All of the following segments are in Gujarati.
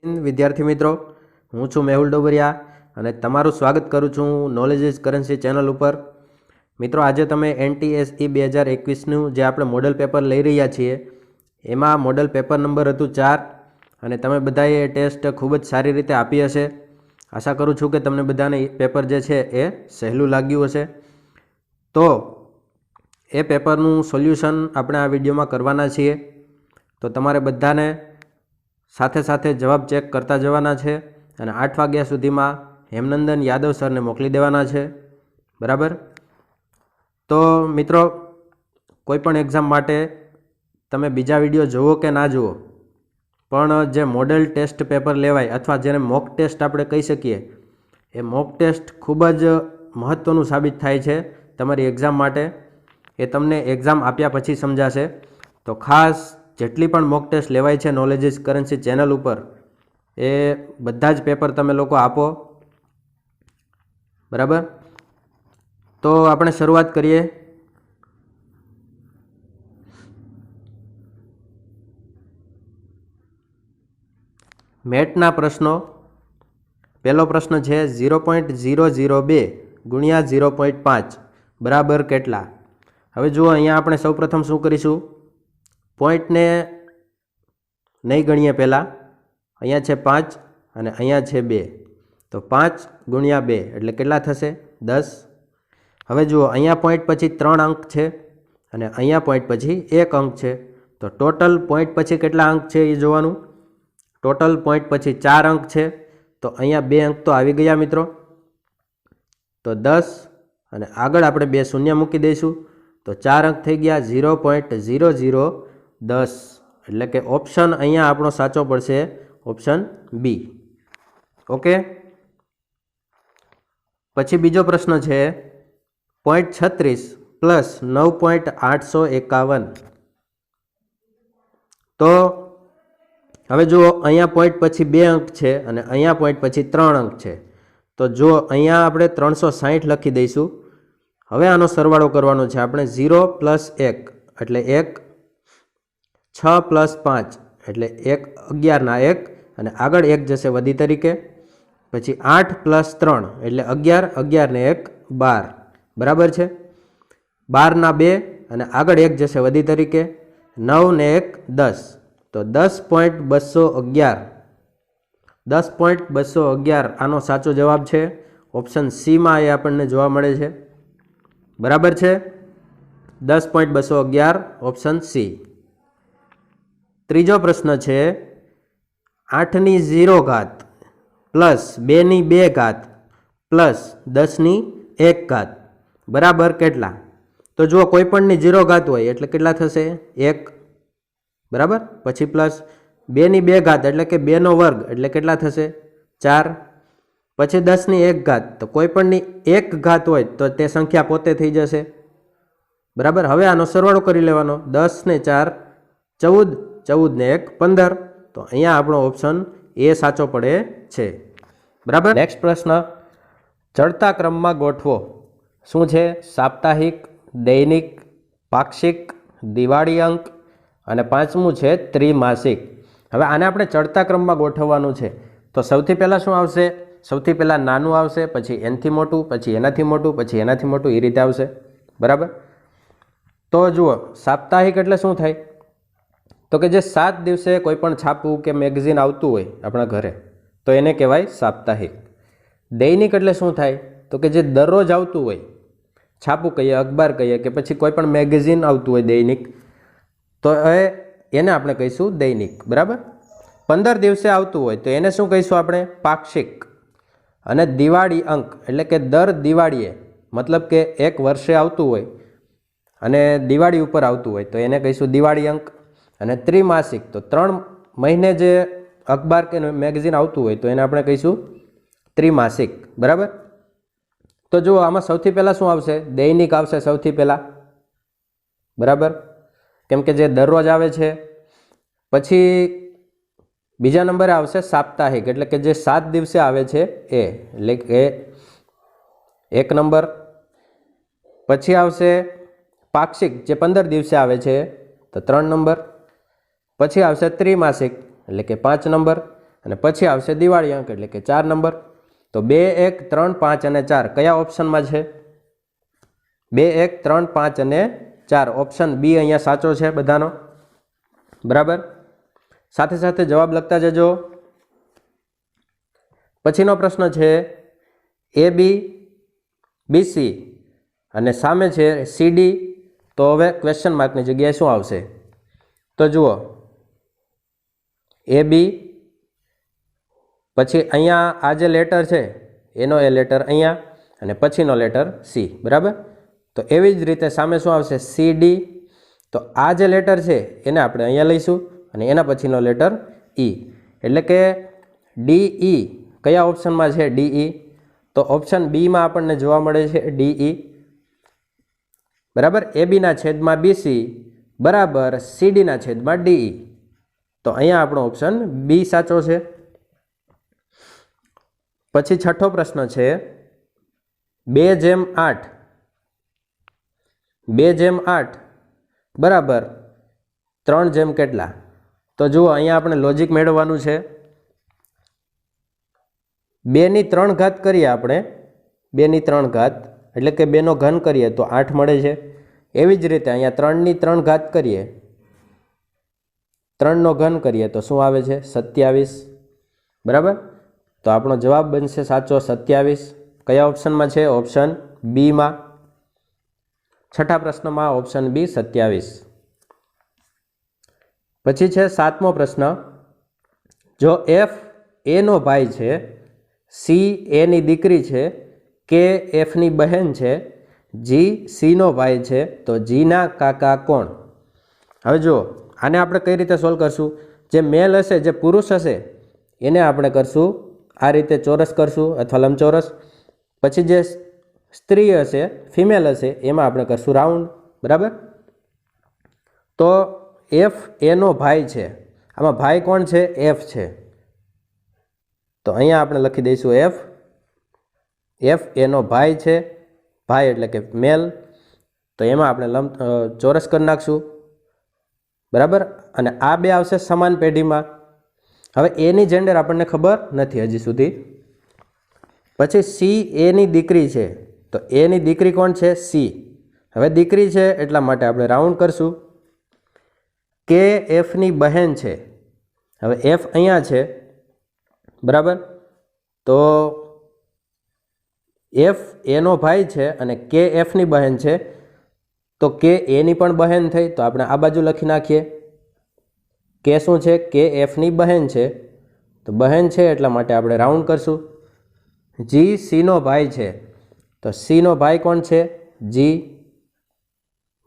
વિદ્યાર્થી મિત્રો, હું છું મેહુલ ડોબરિયા અને તમારું સ્વાગત કરું છું નોલેજ ઇઝ કરન્સી ચેનલ ઉપર. મિત્રો, આજે તમે NTSE 2021નું જે આપણે મોડલ પેપર લઈ રહ્યા છીએ એમાં મોડલ પેપર નંબર હતું 4 અને તમે બધાએ એ ટેસ્ટ ખૂબ જ સારી રીતે આપી હશે. આશા કરું છું કે તમને બધાને પેપર જે છે એ સહેલું લાગ્યું હશે. તો એ પેપરનું સોલ્યુશન આપણે આ વિડીયોમાં કરવાના છીએ. તો તમારે બધાને સાથે સાથે જવાબ ચેક કરતા જવાના છે અને 8 વાગ્યા સુધીમાં હેમનંદન યાદવ સરને મોકલી દેવાના છે. બરાબર? તો મિત્રો, કોઈપણ એક્ઝામ માટે તમે બીજા વિડીયો જુઓ કે ના જુઓ, પણ જે મોડલ ટેસ્ટ પેપર લેવાય અથવા જેને મોક ટેસ્ટ આપણે કહી શકીએ, એ મોક ટેસ્ટ ખૂબ જ મહત્ત્વનું સાબિત થાય છે તમારી એક્ઝામ માટે. એ તમને એક્ઝામ આપ્યા પછી સમજાશે. તો ખાસ જેટલી પણ મોક ટેસ્ટ લેવાય છે નોલેજ ઇઝ કરન્સી ચેનલ ઉપર, એ બધા જ પેપર તમે લોકો આપો. બરાબર? તો આપણે શરૂઆત કરીએ. મેટના પ્રશ્નો. પહેલો પ્રશ્ન છે 0.002 ગુણ્યા 0.5 બરાબર કેટલા? હવે જુઓ, અહીંયા આપણે સૌપ્રથમ શું કરીશું, પોઈન્ટને નહીં ગણીએ. પહેલાં અહીંયા છે 5 અને અહીંયા છે 2, તો 5 ગુણ્યા 2 એટલે કેટલા થશે? 10. હવે જુઓ, અહીંયા પોઈન્ટ પછી 3 અંક છે અને અહીંયા પોઈન્ટ પછી 1 અંક છે. તો ટોટલ પોઈન્ટ પછી કેટલા અંક છે એ જોવાનું. ટોટલ પોઈન્ટ પછી 4 અંક છે, તો અહીંયા 2 અંક તો આવી ગયા મિત્રો. તો 10 અને આગળ આપણે 2 શૂન્ય મૂકી દઈશું, તો 4 અંક થઈ ગયા. 0.0010 એટલે કે ઓપ્શન અહીંયા આપણો સાચો પડશે, ઓપ્શન બી. ઓકે. પછી બીજો પ્રશ્ન છે 0.36 પ્લસ 9.851. તો હવે જુઓ, અહીંયા પોઈન્ટ પછી 2 અંક છે અને અહીંયા પોઈન્ટ પછી 3 અંક છે. તો જો અહીંયા આપણે 360 લખી દઈશું. હવે આનો સરવાળો કરવાનો છે આપણે. 0 પ્લસ 1 એટલે 1, 6 પ્લસ 5 એટલે 1, 11 ના 1 અને આગળ 1 જશે વધી તરીકે. પછી 8 પ્લસ 3 એટલે 11, 11 ને 1 12. બરાબર છે? 12 ના 2 અને આગળ 1 જશે વધી તરીકે. 9 ને 1 10. તો 10.211. 10.211 આનો સાચો જવાબ છે. ઓપ્શન સીમાં એ આપણને જોવા મળે છે. બરાબર છે? 10.211 ઓપ્શન સી. ત્રીજો પ્રશ્ન છે 8ની 0 ઘાત પ્લસ 2ની 2 ઘાત પ્લસ 10ની 1 ઘાત બરાબર કેટલા? તો જુઓ, કોઈ પણની 0 ઘાત હોય એટલે કેટલા થશે? 1. બરાબર? પછી પ્લસ 2ની 2 ઘાત એટલે કે 2 નો વર્ગ એટલે કેટલા થશે? 4. પછી 10ની 1 ઘાત, તો કોઈ પણની 1 ઘાત હોય તો તે સંખ્યા પોતે થઈ જશે. બરાબર? હવે આનો સરવાળો કરી લેવાનો. 10 ને 4 14, 14 ને 1 15. તો અહીંયા આપણો ઓપ્શન એ સાચો પડે છે. બરાબર? નેક્સ્ટ પ્રશ્ન, ચડતા ક્રમમાં ગોઠવો. શું છે? સાપ્તાહિક, દૈનિક, પાક્ષિક, દિવાળી અંક અને પાંચમું છે ત્રિમાસિક. હવે આને આપણે ચડતા ક્રમમાં ગોઠવવાનું છે. તો સૌથી પહેલાં શું આવશે? સૌથી પહેલાં નાનું આવશે, પછી એનથી મોટું, પછી એનાથી મોટું, પછી એનાથી મોટું, એ રીતે આવશે. બરાબર? તો જુઓ, સાપ્તાહિક એટલે શું થાય? તો કે જે 7 દિવસે કોઈ પણ છાપવું કે મેગઝીન આવતું હોય આપણા ઘરે, તો એને કહેવાય સાપ્તાહિક. દૈનિક એટલે શું થાય? તો કે જે દરરોજ આવતું હોય, છાપું કહીએ, અખબાર કહીએ કે પછી કોઈ પણ મેગઝીન આવતું હોય દૈનિક, તો એને આપણે કહીશું દૈનિક. બરાબર? 15 દિવસે આવતું હોય તો એને શું કહીશું આપણે? પાક્ષિક. અને દિવાળી અંક એટલે કે દર દિવાળીએ, મતલબ કે 1 વર્ષે આવતું હોય અને દિવાળી ઉપર આવતું હોય તો એને કહીશું દિવાળી અંક. અને ત્રિમાસિક, તો 3 મહિને જે અખબાર કે મેગઝીન આવતું હોય તો એને આપણે કહીશું ત્રિમાસિક. બરાબર? તો જુઓ, આમાં સૌથી પહેલાં શું આવશે? દૈનિક આવશે સૌથી પહેલાં. બરાબર? કેમ કે જે દરરોજ આવે છે. પછી બીજા નંબરે આવશે સાપ્તાહિક એટલે કે જે 7 દિવસે આવે છે એ, એટલે કે 1 નંબર. પછી આવશે પાક્ષિક જે 15 દિવસે આવે છે તો 3 નંબર. પછી આવશે ત્રિમાસિક એટલે કે 5 નંબર. અને પછી આવશે દિવાળી અંક એટલે કે 4 નંબર. તો 2, 1, 3, 5 અને 4 કયા ઓપ્શનમાં છે? 2, 1, 3, 5 અને 4 ઓપ્શન બી અહીંયા સાચો છે બધાનો. બરાબર. સાથે સાથે જવાબ લખતા જજો. પછીનો પ્રશ્ન છે AB BC અને સામે છે CD. તો હવે ક્વેશ્ચન માર્કની જગ્યાએ શું આવશે? તો જુઓ AB, પછી અહીંયા આ જે લેટર છે એનો એ લેટર અહીંયા અને પછીનો લેટર C. બરાબર. તો એવી જ રીતે સામે શું આવશે? CD. તો આ જે લેટર છે એને આપણે અહીંયા લઈશું અને એના પછીનો લેટર E. એટલે કે DE કયા ઓપ્શનમાં છે? DE. તો ઓપ્શન બીમાં આપણને જોવા મળે છે DE. બરાબર. ABના છેદમાં BC બરાબર CDના છેદમાં DE. તો અહીંયા આપણો ઓપ્શન બી સાચો છે. પછી છઠ્ઠો પ્રશ્ન છે 2/8. 2/8 બરાબર 3 જેમ કેટલા? તો જુઓ અહીંયા આપણે લોજિક મેળવવાનું છે. 2ની 3 ઘાત કરીએ આપણે, 2ની 3 ઘાત એટલે કે 2નો ઘન કરીએ તો 8 મળે છે. એવી જ રીતે અહીંયા 3ની 3 ઘાત કરીએ, 3નો ઘન કરીએ તો શું આવે છે? 27. બરાબર. તો આપણો જવાબ બનશે સાચો 27. કયા ઓપ્શનમાં છે? ઓપ્શન બીમાં. છઠ્ઠા પ્રશ્નમાં ઓપ્શન બી 27. પછી છે 7મો પ્રશ્ન. જો F Aનો ભાઈ છે, C Aની દીકરી છે, K Fની બહેન છે, G Cનો ભાઈ છે, તો Gના કાકા કોણ? હવે જો આને આપણે કઈ રીતે સોલ્વ કરશું? જે મેલ હશે, જે પુરુષ હશે એને આપણે કરશું આ રીતે ચોરસ કરશું અથવા લંબચોરસ. પછી જે સ્ત્રી હશે, ફિમેલ હશે, એમાં આપણે કરશું રાઉન્ડ. બરાબર. તો F Aનો ભાઈ છે, આમાં ભાઈ કોણ છે? F છે. તો અહીંયા આપણે લખી દઈશું F Aનો ભાઈ છે, ભાઈ એટલે કે મેલ. તો એમાં આપણે ચોરસ કરી નાખશું. બરાબર. અને આ બે આવશે સમાન પેઢીમાં. હવે એની જેન્ડર આપણને ખબર નથી હજી સુધી. પછી C Aની દીકરી છે, તો એની દીકરી કોણ છે? C. હવે દીકરી છે એટલા માટે આપણે રાઉન્ડ કરશું. K Fની બહેન છે, હવે F અહીંયા છે. બરાબર. તો F Aનો ભાઈ છે અને K Fની બહેન છે, તો K Aની પણ બહેન થઈ. તો આપણે આ બાજુ લખી નાખીએ. K શું છે? K Fની બહેન છે, તો બહેન છે એટલા માટે આપણે રાઉન્ડ કરશું. G Cનો ભાઈ છે, તો Cનો ભાઈ કોણ છે? G.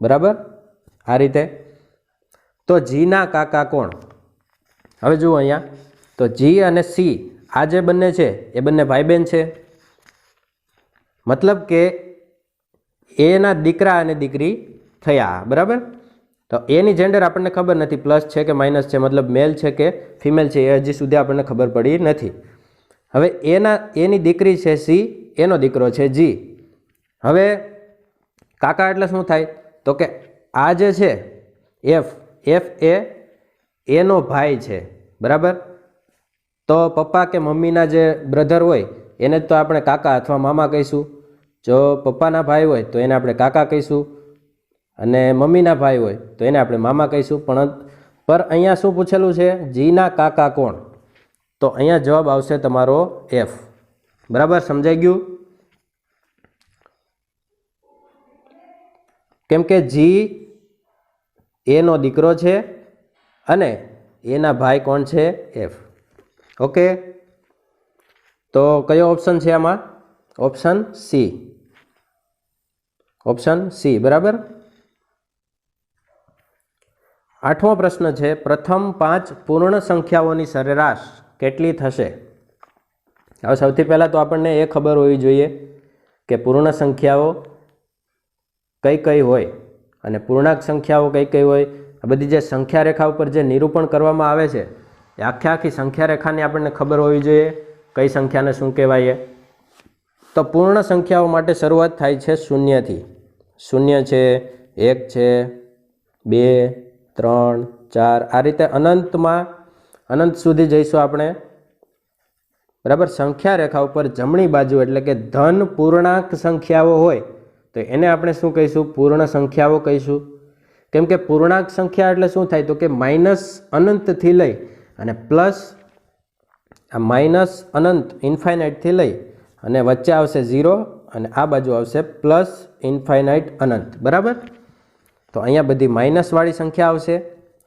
બરાબર. આ રીતે. તો Gના કાકા કોણ? હવે જુઓ અહીંયા, તો G અને C આ જે બંને છે એ બંને ભાઈ બહેન છે. મતલબ કે એના દીકરા અને દીકરી થયા. બરાબર. તો એની જેન્ડર આપણને ખબર નથી, પ્લસ છે કે માઇનસ છે, મતલબ મેલ છે કે ફિમેલ છે, એ હજી સુધી આપણને ખબર પડી નથી. હવે એની દીકરી છે C, એનો દીકરો છે G. હવે કાકા એટલે શું થાય? તો કે આ જે છે F એ એનો ભાઈ છે. બરાબર. તો પપ્પા કે મમ્મીના જે બ્રધર હોય એને તો આપણે કાકા અથવા મામા કહીશું. જો પપ્પાના ભાઈ હોય તો એને આપણે કાકા કહીશું અને મમ્મીના ભાઈ હોય તો એને આપણે મામા કહીશું. પર અહીંયા શું પૂછેલું છે? Gના કાકા કોણ? તો અહીંયા જવાબ આવશે તમારો F. બરાબર. સમજાઈ ગયું? કેમ કે G એનો દીકરો છે અને એના ભાઈ કોણ છે? F. ઓકે. તો કયો ઓપ્શન છે આમાં? Option C. Option C. બરાબર. 8મો પ્રશ્ન છે પ્રથમ 5 પૂર્ણ સંખ્યાઓની સરેરાશ કેટલી થશે? હવે સૌથી પહેલાં તો આપણને એ ખબર હોવી જોઈએ કે પૂર્ણ સંખ્યાઓ કઈ કઈ હોય અને પૂર્ણાંક સંખ્યાઓ કઈ કઈ હોય. આ બધી જે સંખ્યા રેખા ઉપર જે નિરૂપણ કરવામાં આવે છે એ આખી સંખ્યા રેખાની આપણને ખબર હોવી જોઈએ કઈ સંખ્યાને શું કહેવાય. તો પૂર્ણ સંખ્યાઓ માટે શરૂઆત થાય છે શૂન્યથી. 0 છે, 1 છે, 2, 3, 4 આ રીતે અનંત સુધી જઈશું આપણે બરાબર. સંખ્યા રેખા ઉપર જમણી બાજુ એટલે કે ધન પૂર્ણાંક સંખ્યાઓ હોય તો એને આપણે શું કહીશું? પૂર્ણ સંખ્યાઓ કહીશું. કેમ કે પૂર્ણાંક સંખ્યા એટલે શું થાય? તો કે માઇનસ અનંતથી લઈ અને પ્લસ આ માઇનસ અનંત ઇન્ફાઇનાઇટથી લઈ અને વચ્ચે આવશે 0 અને આ બાજુ આવશે પ્લસ ઇન્ફાઇનાઇટ અનંત. બરાબર. તો અહીંયા બધી માઇનસવાળી સંખ્યા આવશે,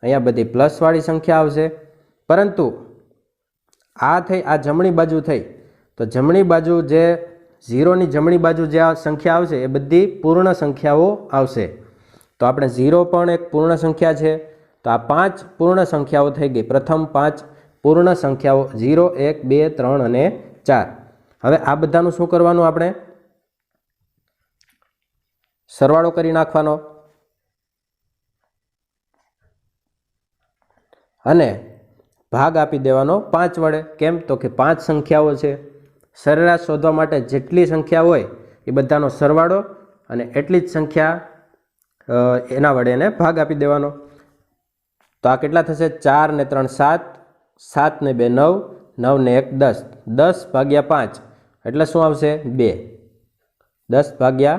અહીંયા બધી પ્લસવાળી સંખ્યા આવશે. પરંતુ આ થઈ, આ જમણી બાજુ થઈ, તો જમણી બાજુ જે 0ની જમણી બાજુ જે આ સંખ્યા આવશે એ બધી પૂર્ણ સંખ્યાઓ આવશે. તો આપણે 0 પણ એક પૂર્ણ સંખ્યા છે. તો આ 5 પૂર્ણ સંખ્યાઓ થઈ ગઈ. પ્રથમ 5 પૂર્ણ સંખ્યાઓ 0, 1, 2, 3 અને 4. હવે આ બધાનું શું કરવાનું? આપણે સરવાળો કરી નાખવાનો અને ભાગ આપી દેવાનો 5 વડે. કેમ? તો કે 5 સંખ્યાઓ છે. સરેરાશ શોધવા માટે જેટલી સંખ્યા હોય એ બધાનો સરવાળો અને એટલી જ સંખ્યા એના વડે એને ભાગ આપી દેવાનો. તો આ કેટલા થશે? 4 ને 3 7, 7 ને 2 9, 9 ને 1 10. 10 ભાગ્યા 5 એટલે શું આવશે? 2. 10 ભાગ્યા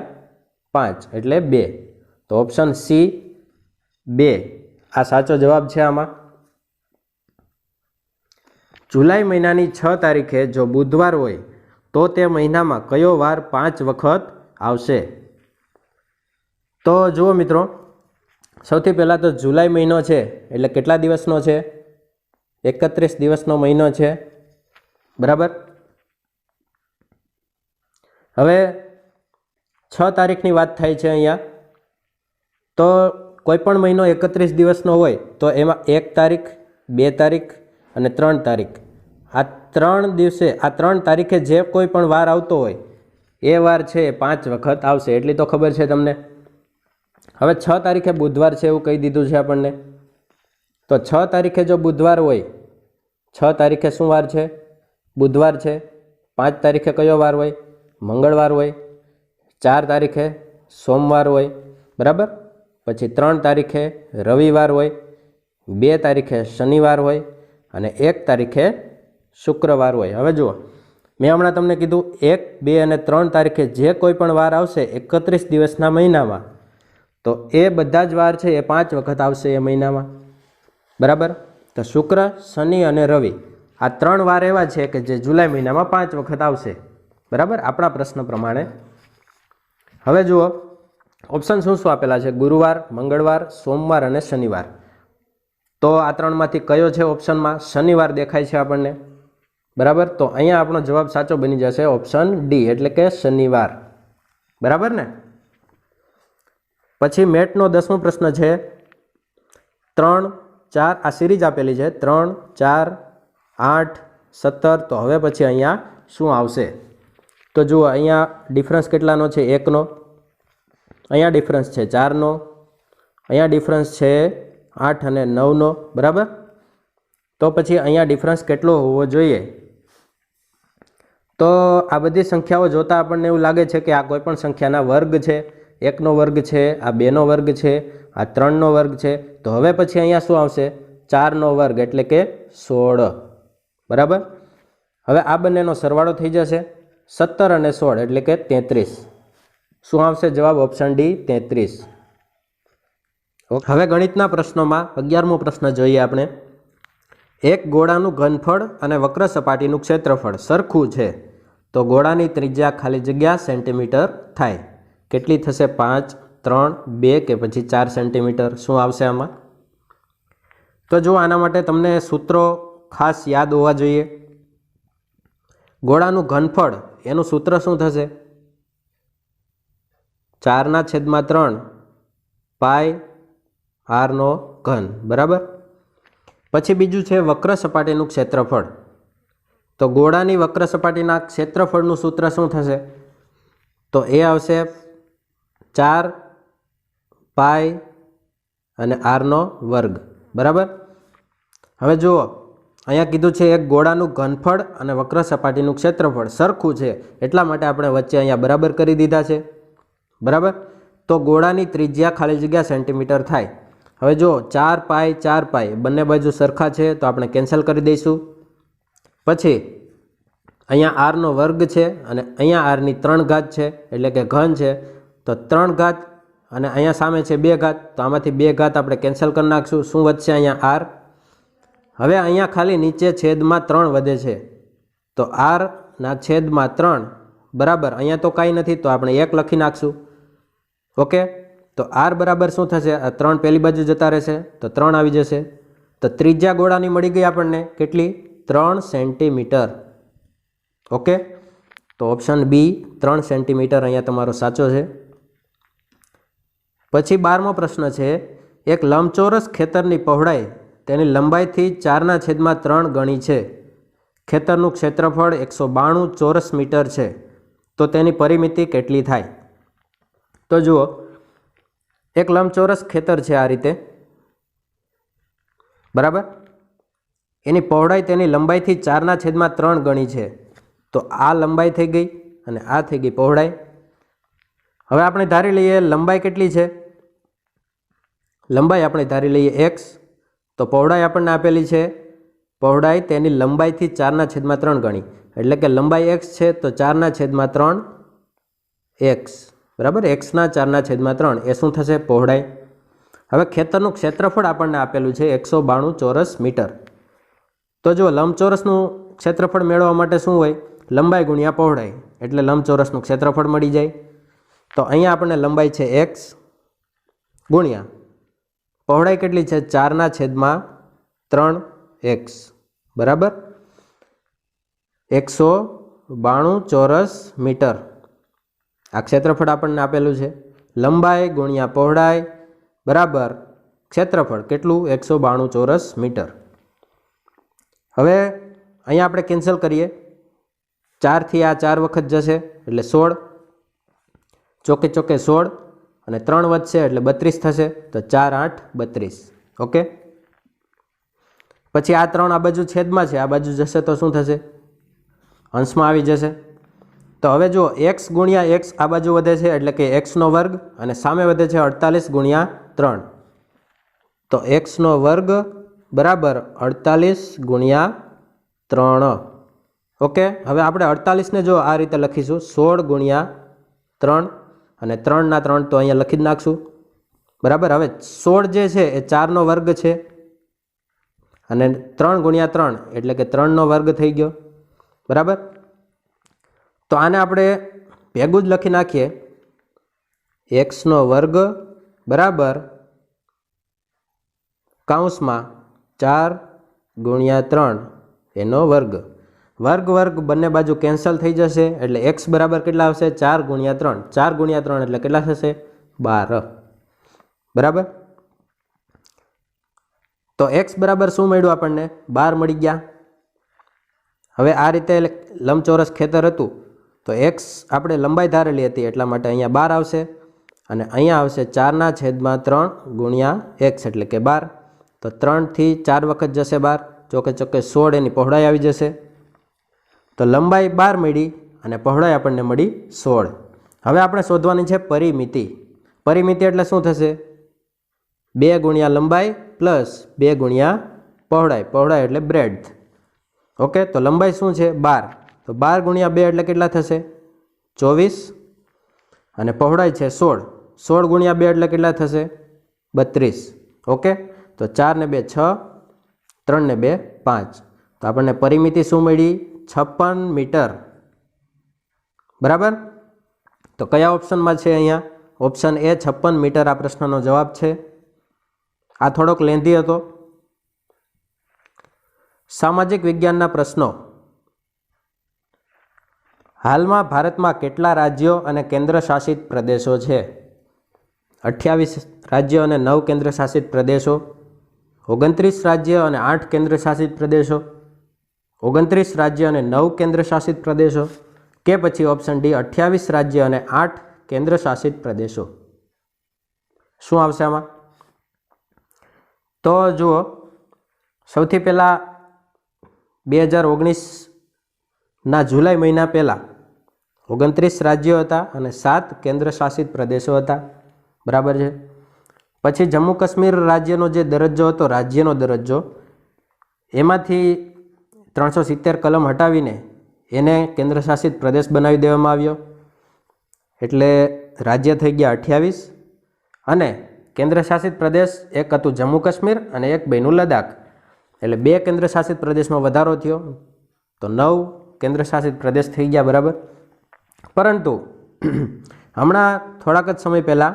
5 એટલે 2. તો ઓપ્શન સી 2 આ સાચો જવાબ છે. આમાં જુલાઈ મહિનાની 6 તારીખે જો બુધવાર હોય તો તે મહિનામાં કયો વાર 5 વખત આવશે? તો જુઓ મિત્રો, સૌથી પહેલાં તો જુલાઈ મહિનો છે એટલે કેટલા દિવસનો છે? 31 દિવસનો મહિનો છે. બરાબર. હવે 6 તારીખની વાત થાય છે અહીંયા. તો કોઈ પણ મહિનો 31 દિવસનો હોય તો એમાં 1 તારીખ, 2 તારીખ અને 3 તારીખ, આ 3 દિવસે, આ 3 તારીખે જે કોઈ પણ વાર આવતો હોય એ વાર છે એ 5 વખત આવશે. એટલી તો ખબર છે તમને. હવે 6 તારીખે બુધવાર છે એવું કહી દીધું છે આપણને. તો 6 તારીખે જો બુધવાર હોય, 6 તારીખે શું વાર છે? બુધવાર છે. 5 તારીખે કયો વાર હોય? મંગળવાર હોય. 4 તારીખે સોમવાર હોય. બરાબર. પછી 3 તારીખે રવિવાર હોય. 2 તારીખે શનિવાર હોય અને 1 તારીખે શુક્રવાર હોય. હવે જુઓ, મેં હમણાં તમને કીધું 1, 2 અને 3 તારીખે જે કોઈ પણ વાર આવશે 31 દિવસના મહિનામાં, તો એ બધા જ વાર છે એ 5 વખત આવશે એ મહિનામાં. બરાબર. તો શુક્ર, શનિ અને રવિ આ 3 વાર એવા છે કે જે જુલાઈ મહિનામાં 5 વખત આવશે. બરાબર. આપણા પ્રશ્ન પ્રમાણે. હવે જુઓ, ઓપ્શન શું શું આપેલા છે? ગુરુવાર, મંગળવાર, સોમવાર અને શનિવાર. તો આ 3માંથી કયો છે ઓપ્શનમાં? શનિવાર દેખાય છે આપણને. બરાબર. તો અહીંયા આપણો જવાબ સાચો બની જશે ઓપ્શન ડી એટલે કે શનિવાર. બરાબર ને. પછી મેટનો 10મો પ્રશ્ન છે. 3, 4 આ સિરીઝ આપેલી છે. 3, 4, 8, 17. તો હવે પછી અહીંયા શું આવશે? તો જુઓ, અહીંયા ડિફરન્સ કેટલાનો છે? 1નો. અહીંયા ડિફરન્સ છે 4નો. અહીંયા ડિફરન્સ છે 8 અને 9નો. બરાબર. તો પછી અહીંયા ડિફરન્સ કેટલો હોવો જોઈએ? તો આ બધી સંખ્યાઓ જોતાં આપણને એવું લાગે છે કે આ કોઈ પણ સંખ્યાના વર્ગ છે. 1નો વર્ગ છે, આ 2નો વર્ગ છે, આ 3નો વર્ગ છે. તો હવે પછી અહીંયા શું આવશે? 4નો વર્ગ એટલે કે 16. બરાબર. હવે આ બંનેનો સરવાળો થઈ જશે 17 અને 16 એટલે કે 33. શું આવશે જવાબ? Option D 33. હવે ગણિતના પ્રશ્નોમાં 11મો પ્રશ્ન જોઈએ આપણે. એક ગોળાનું ઘનફળ અને વક્ર સપાટીનું ક્ષેત્રફળ સરખું છે તો ગોળાની ત્રિજ્યા ખાલી જગ્યા સેન્ટીમીટર થાય. કેટલી થશે? 5, 3, 2 કે પછી 4 સેન્ટીમીટર? શું આવશે આમાં? તો જો આના માટે તમને સૂત્રો ખાસ યાદ હોવા જોઈએ. ગોળાનું ઘનફળ એનું સૂત્ર શું થશે? 4/3 પાઈ આરનો ઘન. બરાબર. પછી બીજું છે વક્ર સપાટીનું ક્ષેત્રફળ. તો ગોળાની વક્ર સપાટીના ક્ષેત્રફળનું સૂત્ર શું થશે? તો એ આવશે 4 પાઈ અને આરનો વર્ગ. બરાબર. હવે જુઓ, અહીંયા કીધું છે એક ગોળાનું ઘનફળ અને વક્ર સપાટીનું ક્ષેત્રફળ સરખું છે એટલા માટે આપણે વચ્ચે અહીંયા બરાબર કરી દીધા છે. બરાબર. તો ગોળાની ત્રિજ્યા ખાલી જગ્યા સેન્ટીમીટર થાય. હવે જો 4 પાઈ બંને બાજુ સરખા છે તો આપણે કેન્સલ કરી દઈશું. પછી અહીંયા આરનો વર્ગ છે અને અહીંયા આરની 3 ઘાત છે, એટલે કે ઘન છે. તો 3 ઘાત અને અહીંયા સામે છે 2 ઘાત, તો આમાંથી 2 ઘાત આપણે કેન્સલ કરી નાખશું. શું વધશે? અહીંયા આર. હવે અહીંયા ખાલી નીચે છેદમાં 3 વધે છે, તો આરના છેદમાં 3 બરાબર અહીંયા તો કાંઈ નથી, તો આપણે 1 લખી નાખશું. ઓકે, તો આર બરાબર શું થશે? આ 3 પહેલી બાજુ જતા રહેશે, તો 3 આવી જશે. તો ત્રિજ્યા ગોળાની મળી ગઈ આપણને કેટલી? 3 સેન્ટીમીટર. ઓકે, તો ઓપ્શન બી 3 સેન્ટીમીટર અહીંયા તમારો સાચો છે. પછી 12મો પ્રશ્ન છે, એક લંબચોરસ ખેતરની પહોળાઈ તેની લંબાઈથી 4/3 ગણી છે. ખેતરનું ક્ષેત્રફળ 192 ચોરસ મીટર છે, તો તેની પરિમિતિ કેટલી થાય? તો જુઓ, એક લંબચોરસ ખેતર છે આ રીતે, બરાબર. એની પહોળાઈ તેની લંબાઈથી 4/3 ગણી છે. તો આ લંબાઈ થઈ ગઈ અને આ થઈ ગઈ પહોળાઈ. હવે આપણે ધારી લઈએ લંબાઈ કેટલી છે. લંબાઈ આપણે ધારી લઈએ x, તો પહોળાઈ આપણને આપેલી છે, પહોળાઈ તેની લંબાઈથી 4/3 ગણી, એટલે કે લંબાઈ x છે તો 4/3 x, બરાબર. xના 4/3 એ શું થશે? પહોળાઈ. હવે ખેતરનું ક્ષેત્રફળ આપણને આપેલું છે 192 ચોરસ મીટર. તો જો લંબચોરસનું ક્ષેત્રફળ મેળવવા માટે શું હોય? લંબાઈ ગુણ્યા પહોળાઈ, એટલે લંબચોરસનું ક્ષેત્રફળ મળી જાય. તો અહીંયા આપણને લંબાઈ છે x ગુણ્યા પહોળાઈ કેટલી છે? 4/3 x, બરાબર. 192 ચોરસ મીટર આ ક્ષેત્રફળ આપણને આપેલું છે. લંબાઈ ગુણ્યા પહોળાઈ બરાબર ક્ષેત્રફળ કેટલું? 192 ચોરસ મીટર. હવે અહીંયા આપણે કેન્સલ કરીએ. 4થી આ 4 વખત જશે એટલે 16, ચોકે ચોકે 16 અને 3 વધશે એટલે 32 થશે. તો 4 8 32. ઓકે, પછી આ 3 આ બાજુ છેદમાં છે, આ બાજુ જશે તો શું થશે? અંશમાં આવી જશે. તો હવે જો x ગુણ્યા x આ બાજુ વધે છે, એટલે કે x નો વર્ગ, અને સામે વધે છે 48 ગુણ્યા 3, તો x નો વર્ગ બરાબર 48 ગુણ્યા 3. ઓકે, હવે આપણે 48ને જો આ રીતે લખીશું 16 ગુણ્યા 3 અને 3ના 3 તો અહીંયા લખી જ નાખશું, બરાબર. હવે 16 જે છે એ 4નો વર્ગ છે અને 3 ગુણ્યા 3 એટલે કે 3નો વર્ગ થઈ ગયો, બરાબર. તો આને આપણે ભેગું જ લખી નાખીએ, x નો વર્ગ બરાબર કૌંસમાં 4 ગુણ્યા 3 એનો વર્ગ. વર્ગ વર્ગ બંને બાજુ કેન્સલ થઈ જશે, એટલે x બરાબર કેટલા આવશે? 4 ગુણ્યા 3. 4 ગુણ્યા 3 એટલે કેટલા થશે? 12, બરાબર. તો x બરાબર શું મળ્યું આપણને? 12 મળી ગયા. હવે આ રીતે લંબચોરસ ખેતર હતું, તો x આપણે લંબાઈ ધારેલી હતી એટલા માટે અહીંયા 12 આવશે, અને અહીંયા આવશે 4/3 ગુણ્યા x એટલે કે 12. તો 3થી 4 વખત જશે 12, ચોકે ચોકે 16 એની પહોળાઈ આવી જશે. તો લંબાઈ 12 મળી અને પહોળાઈ આપણને મળી 16. હવે આપણે શોધવાની છે પરિમિતિ. પરિમિતિ એટલે શું થશે? 2 ગુણ્યા લંબાઈ પ્લસ 2 ગુણ્યા પહોળાઈ. પહોળાઈ એટલે બ્રેડથ. ઓકે, તો લંબાઈ શું છે? 12. તો 12 ગુણ્યા 2 એટલે કેટલા થશે? 24. અને પહોળાઈ છે 16. 16 ગુણ્યા 2 એટલે કેટલા થશે? 32. ઓકે, તો 4 ને 2 6, 3 ને 2 5. તો આપણને પરિમિતિ શું મળી? 56 મીટર, બરાબર. તો કયા ઓપ્શનમાં છે? અહીંયા ઓપ્શન એ 56 મીટર આ પ્રશ્નનો જવાબ છે. આ થોડોક લેન્ધી હતો. સામાજિક વિજ્ઞાનના પ્રશ્નો. હાલમાં ભારતમાં કેટલા રાજ્યો અને કેન્દ્ર શાસિત પ્રદેશો છે? 28 રાજ્યો અને 9 કેન્દ્ર શાસિત પ્રદેશો, 29 રાજ્યો અને 8 કેન્દ્ર શાસિત પ્રદેશો, 29 રાજ્ય અને 9 કેન્દ્ર શાસિત પ્રદેશો, કે પછી ઓપ્શન ડી 28 રાજ્ય અને 8 કેન્દ્ર શાસિત પ્રદેશો. શું આવશે આમાં? તો જુઓ, સૌથી પહેલાં 2019ના જુલાઈ મહિના પહેલાં 29 રાજ્યો હતા અને 7 કેન્દ્ર શાસિત પ્રદેશો હતા, બરાબર છે. પછી જમ્મુ કાશ્મીર રાજ્યનો જે દરજ્જો હતો, રાજ્યનો દરજ્જો, એમાંથી 370 કલમ હટાવીને એને કેન્દ્ર શાસિત પ્રદેશ બનાવી દેવામાં આવ્યો, એટલે રાજ્ય થઈ ગયા 28 અને કેન્દ્ર શાસિત પ્રદેશ એક હતું જમ્મુ કાશ્મીર અને એક બન્યું લદ્દાખ, એટલે 2 કેન્દ્ર શાસિત પ્રદેશમાં વધારો થયો, તો 9 કેન્દ્ર શાસિત પ્રદેશ થઈ ગયા, બરાબર. પરંતુ હમણાં થોડાક જ સમય પહેલાં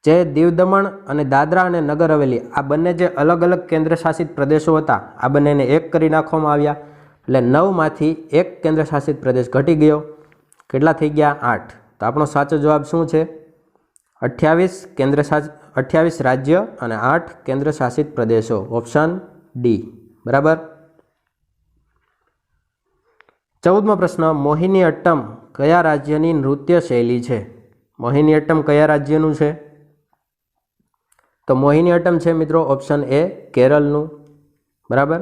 જે દીવ દમણ અને દાદરા અને નગર હવેલી આ બંને જે અલગ અલગ કેન્દ્ર શાસિત પ્રદેશો હતા આ બંનેને એક કરી નાખવામાં આવ્યા, એટલે 9માંથી 1 કેન્દ્ર શાસિત પ્રદેશ ઘટી ગયો. કેટલા થઈ ગયા? 8. તો આપણો સાચો જવાબ શું છે? 28 રાજ્ય અને 8 કેન્દ્ર શાસિત પ્રદેશો, ઓપ્શન ડી, બરાબર. 14મો પ્રશ્ન, મોહિની અટ્ટમ કયા રાજ્યની નૃત્ય શૈલી છે? મોહિની અટ્ટમ કયા રાજ્યનું છે? તો મોહિની અટ્ટમ છે મિત્રો ઓપ્શન એ કેરળનું, બરાબર.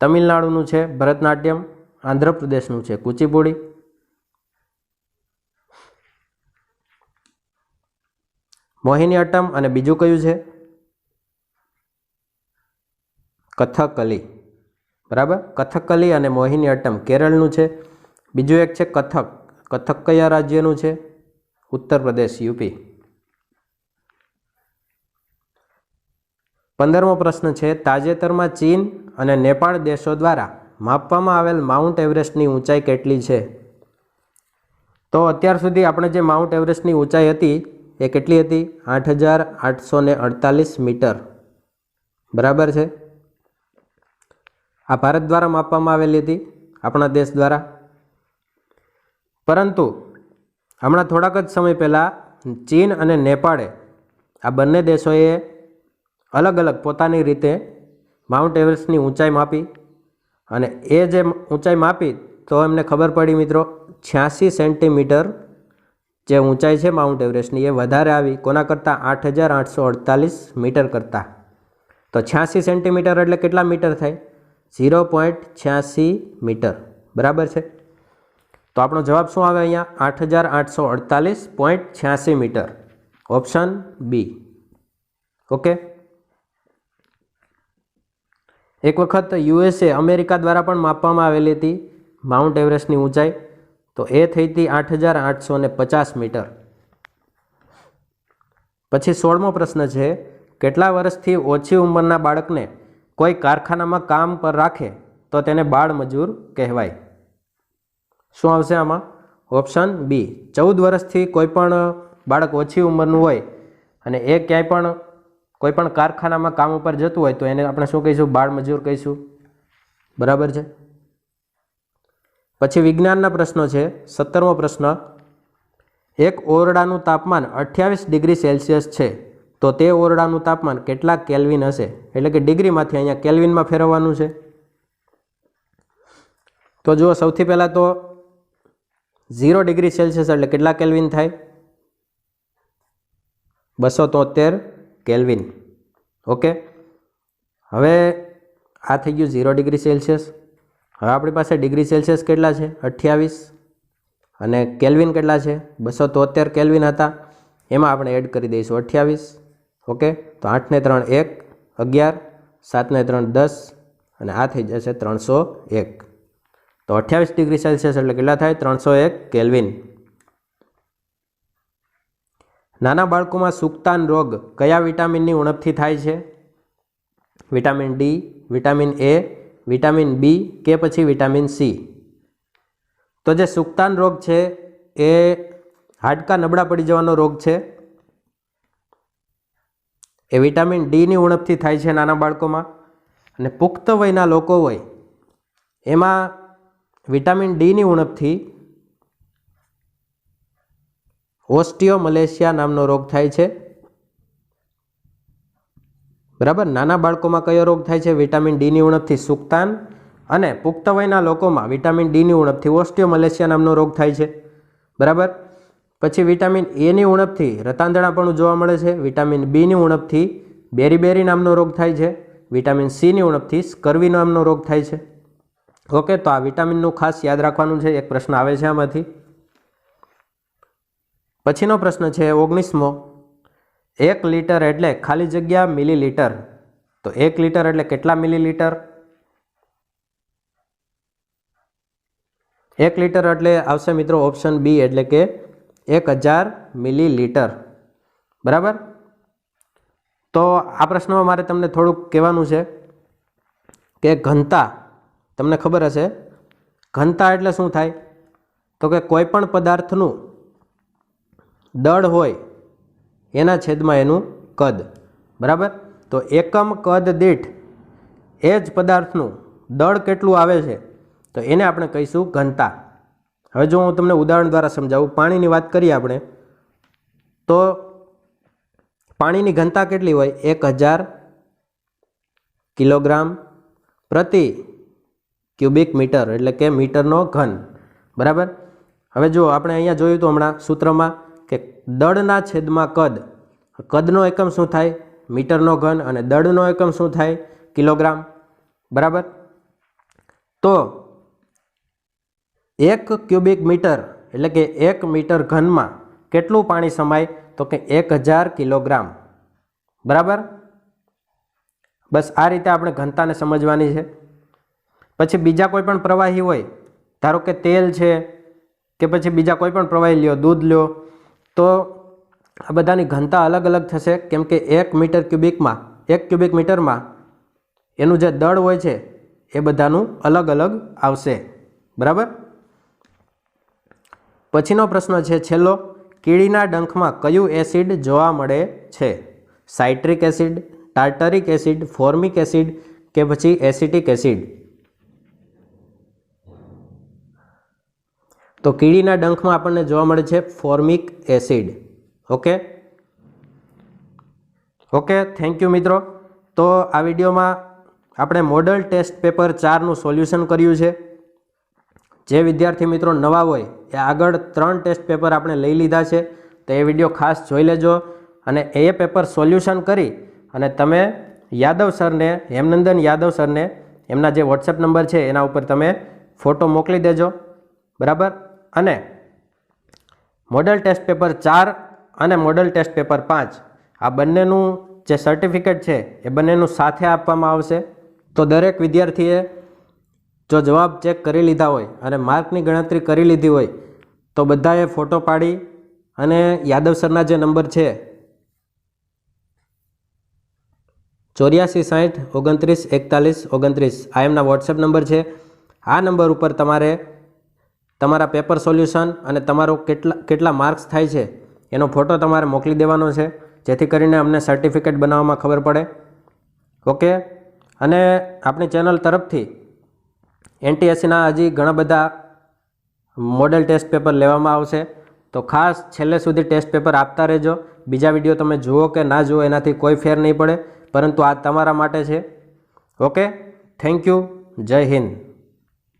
તમિલનાડુનું છે ભરતનાટ્યમ, આંધ્રપ્રદેશનું છે કુચીપુડી. મોહિની અટ્ટમ અને બીજું કયું છે? કથકલી, બરાબર. કથકલી અને મોહિની અટ્ટમ કેરળનું છે. બીજું એક છે કથક. કથક કયા રાજ્યનું છે? ઉત્તર પ્રદેશ, યુપી. 15મો પ્રશ્ન છે, તાજેતરમાં ચીન અને નેપાળ દેશો દ્વારા માપવામાં આવેલ માઉન્ટ એવરેસ્ટની ઊંચાઈ કેટલી છે? તો અત્યાર સુધી આપણે જે માઉન્ટ એવરેસ્ટની ઊંચાઈ હતી એ કેટલી હતી? 8,848 મીટર, બરાબર છે. આ ભારત દ્વારા માપવામાં આવેલી હતી, આપણા દેશ દ્વારા. પરંતુ હમણાં થોડાક જ સમય પહેલાં ચીન અને નેપાળે આ બંને દેશોએ અલગ અલગ પોતાની રીતે માઉન્ટ એવરેસ્ટની ઊંચાઈ માપી અને એ જે ઊંચાઈ માપી તો એમને ખબર પડી મિત્રો 86 સેન્ટીમીટર જે ઊંચાઈ છે માઉન્ટ એવરેસ્ટની એ વધારે આવી. કોના કરતાં? 8,848 મીટર કરતાં. તો 86 સેન્ટીમીટર એટલે કેટલા મીટર થાય? 0.86 મીટર, બરાબર છે. તો આપણો જવાબ શું આવે અહીંયા? 8,848.86 મીટર, ઓપ્શન બી. ઓકે. એક વખત USA અમેરિકા દ્વારા પણ માપવામાં આવેલી હતી માઉન્ટ એવરેસ્ટની ઊંચાઈ, તો એ થઈ હતી 8,850 મીટર. પછી 16મો પ્રશ્ન છે, કેટલા વર્ષથી ઓછી ઉંમરના બાળકને કોઈ કારખાનામાં કામ પર રાખે તો તેને બાળ મજૂર કહેવાય? શું આવશે આમાં? Option B. 14 વર્ષથી કોઈ પણ બાળક ઓછી ઉંમરનું હોય અને એ ક્યાંય પણ કોઈ પણ કારખાનામાં કામ ઉપર જતું હોય તો એને આપણે શું કહીશું? બાળ મજૂર કહીશું, બરાબર છે. પછી વિજ્ઞાનના પ્રશ્નો છે. 17મો પ્રશ્ન, એક ઓરડાનું તાપમાન 28 ડિગ્રી સેલ્સિયસ છે તો તે ઓરડાનું તાપમાન કેટલા કેલ્વિન હશે? એટલે કે ડિગ્રીમાંથી અહીંયા કેલ્વિનમાં ફેરવવાનું છે. તો જુઓ, સૌથી પહેલાં તો 0 ડિગ્રી સેલ્સિયસ એટલે કેટલા કેલ્વિન થાય? 273 કેલ્વિન. ઓકે. હવે આ થઈ ગયું 0 ડિગ્રી સેલ્સિયસ. હવે આપણી પાસે ડિગ્રી સેલ્સિયસ કેટલા છે? 28 અને કેલ્વિન કેટલા છે? 273 કેલ્વિન હતા, એમાં આપણે એડ કરી દઈશું 28. ઓકે. તો 8 ને 3 1, 11, 7 ને 3 10 અને આ થઈ જશે 301. તો 28 ડિગ્રી સેલ્સિયસ એટલે કેટલા થાય? 301 કેલ્વિન. નાના બાળકોમાં સુક્તાન રોગ કયા વિટામિનની ઉણપથી થાય છે? Vitamin D, vitamin A, vitamin B કે પછી વિટામિન સી? તો જે સુક્તાન રોગ છે એ હાડકાં નબળા પડી જવાનો રોગ છે. એ વિટામિન ડીની ઉણપથી થાય છે નાના બાળકોમાં. અને પુખ્ત વયના લોકો હોય એમાં વિટામિન ડીની ઉણપથી ઓસ્ટિયોમલેશિયા નામનો રોગ થાય છે, બરાબર. નાના બાળકોમાં કયો રોગ થાય છે? વિટામિન ડીની ઉણપથી સુક્તાન, અને પુખ્ત વયના લોકોમાં વિટામિન ડીની ઉણપથી ઓસ્ટિયોમલેશિયા નામનો રોગ થાય છે, બરાબર. પછી વિટામિન એની ઉણપથી રતાંધણાપણું જોવા મળે છે. વિટામિન બીની ઉણપથી બેરી નામનો રોગ થાય છે. વિટામિન સીની ઉણપથી સ્કર્વી નામનો રોગ થાય છે. ઓકે. તો આ વિટામિનનું ખાસ યાદ રાખવાનું છે, એક પ્રશ્ન આવે છે આમાંથી. પછીનો પ્રશ્ન છે 19મો, 1 લીટર એટલે ખાલી જગ્યા મિલીલીટર. તો 1 લીટર એટલે કેટલા મિલીલીટર? 1 લીટર એટલે આવશે મિત્રો ઓપ્શન બી, એટલે કે 1000 મિલીલીટર. બરાબર. તો આ પ્રશ્નમાં મારે તમને થોડુંક કહેવાનું છે કે ઘનતા તમને ખબર હશે. ઘનતા એટલે શું થાય? તો કે કોઈ પણ પદાર્થનું દળ હોય એના છેદમાં એનું કદ. બરાબર. તો એકમ કદ દીઠ એ જ પદાર્થનું દળ કેટલું આવે છે તો એને આપણે કહીશું ઘનતા. હવે જો હું તમને ઉદાહરણ દ્વારા સમજાવું, પાણીની વાત કરીએ આપણે, તો પાણીની ઘનતા કેટલી હોય? 1000 કિલોગ્રામ પ્રતિ ક્યુબિક મીટર, એટલે કે મીટરનો ઘન. બરાબર. હવે જો આપણે અહીંયા જોયું તો હમણાં સૂત્રમાં કે દળના છેદમાં કદ, કદનો એકમ શું થાય? મીટરનો ઘન, અને દળનો એકમ શું થાય? કિલોગ્રામ. બરાબર. તો 1 ક્યુબિક મીટર એટલે કે 1 મીટર ઘનમાં કેટલું પાણી સમાય? તો કે 1000 કિલોગ્રામ. બરાબર. બસ આ રીતે આપણે ઘનતાને સમજવાની છે. પછી બીજા કોઈ પણ પ્રવાહી હોય, ધારો કે તેલ છે કે પછી બીજા કોઈ પણ પ્રવાહી લ્યો, દૂધ લ્યો, તો આ બધાની ઘનતા અલગ અલગ થશે, કેમ કે 1 મીટર ક્યુબિકમાં, 1 ક્યુબિક મીટરમાં એનું જે દળ હોય છે એ બધાનું અલગ અલગ આવશે. બરાબર. પછીનો પ્રશ્ન છે છેલ્લો, કીડીના ડંખમાં કયું એસિડ જોવા મળે છે? Citric acid, tartaric acid, formic acid કે પછી એસિટિક એસિડ? તો કીડીના ડંખમાં આપણને જોવા મળે છે formic acid. Okay, thank you મિત્રો. તો આ વિડીયોમાં આપણે મોડલ ટેસ્ટ પેપર 4નું સોલ્યુશન કર્યું છે. જે વિદ્યાર્થી મિત્રો નવા હોય એ આગળ 3 ટેસ્ટ પેપર આપણે લઈ લીધા છે, તો એ વિડીયો ખાસ જોઈ લેજો. અને એ પેપર સોલ્યુશન કરી અને તમે યાદવ સરને, હેમનંદન યાદવ સરને, એમના જે વોટ્સએપ નંબર છે એના ઉપર તમે ફોટો મોકલી દેજો. બરાબર. અને મોડલ ટેસ્ટ પેપર 4 અને મોડલ ટેસ્ટ પેપર 5 આ બંનેનું જે સર્ટિફિકેટ છે એ બંનેનું સાથે આપવામાં આવશે. તો દરેક વિદ્યાર્થીએ જો જવાબ ચેક કરી લીધા હોય અને માર્કની ગણતરી કરી લીધી હોય તો બધાએ ફોટો પાડી અને યાદવ સરના જે નંબર છે 8460 29 41 29 આ એમના વોટ્સએપ નંબર છે. આ નંબર ઉપર તમારે તમારા પેપર સોલ્યુશન અને તમારો કેટલા માર્ક્સ થાય છે એનો ફોટો તમારે મોકલી દેવાનો છે, જેથી કરીને અમને સર્ટિફિકેટ બનાવવામાં ખબર પડે. ઓકે. અને આપણી ચેનલ તરફથી NTSCના હજી ઘણા બધા મોડેલ ટેસ્ટ પેપર લેવામાં આવશે, તો ખાસ છેલ્લે સુધી ટેસ્ટ પેપર આપતા રહેજો. બીજા વિડીયો તમે જુઓ કે ના જુઓ એનાથી કોઈ ફેર નહીં પડે, પરંતુ આ તમારા માટે છે. Okay, thank you. જય હિન્દ.